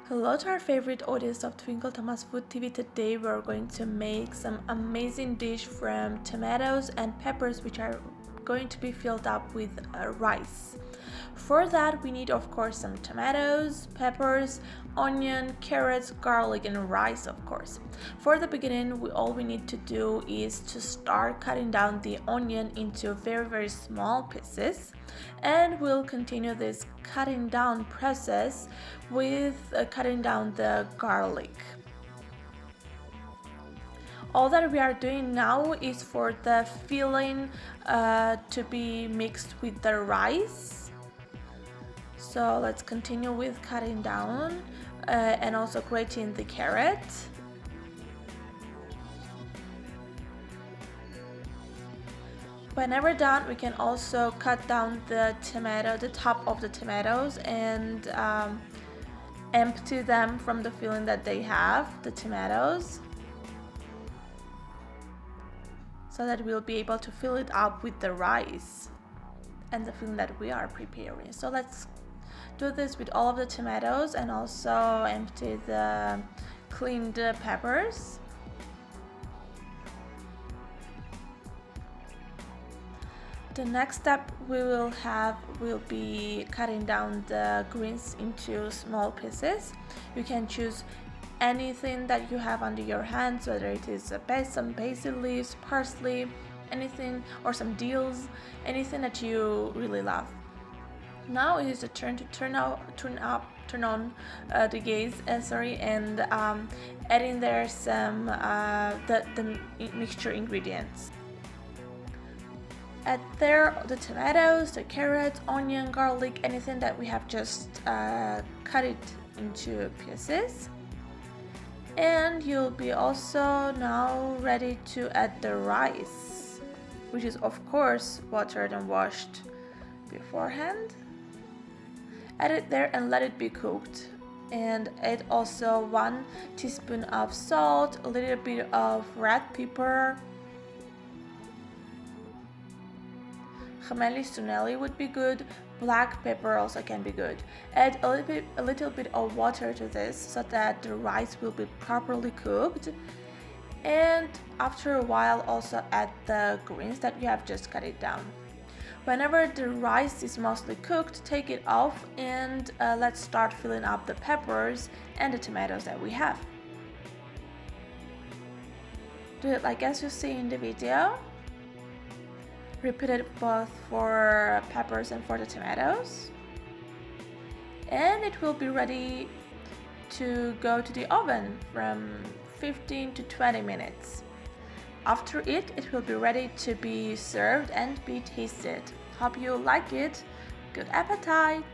Hello to our favorite audience of Twinkle Thomas Food TV. Today we're going to make some amazing dish from tomatoes and peppers, which are going to be filled up with rice. For that we need of course some tomatoes, peppers, onion, carrots, garlic and rice of course. For the beginning all we need to do is to start cutting down the onion into very small pieces, and we'll continue this cutting down process with cutting down the garlic. All that we are doing now is for the filling to be mixed with the rice. So let's continue with cutting down and also grating the carrot. Whenever done, we can also cut down the top of the tomatoes, and empty them from the filling that they have, the tomatoes, so that we'll be able to fill it up with the rice and the filling that we are preparing. So let's do this with all of the tomatoes and also empty the cleaned peppers. The next step will be cutting down the greens into small pieces. You can choose anything that you have under your hands, whether it is some basil leaves, parsley, anything, or some dills, anything that you really love. Now it is the turn to turn on the gas, and add in there some the mixture ingredients. Add there the tomatoes, the carrots, onion, garlic, anything that we have just cut it into pieces. And you'll be also now ready to add the rice, which is of course watered and washed beforehand. Add it there and let it be cooked. And add also 1 teaspoon of salt, a little bit of red pepper. Gemelli Sunelli would be good. Black pepper also can be good. Add a little bit of water to this so that the rice will be properly cooked. And after a while also add the greens that you have just cut it down. Whenever the rice is mostly cooked, take it off and let's start filling up the peppers and the tomatoes that we have. Do it like as you see in the video. Repeat it both for peppers and for the tomatoes. And it will be ready to go to the oven from 15 to 20 minutes. After it will be ready to be served and be tasted. Hope you like it. Good appetite!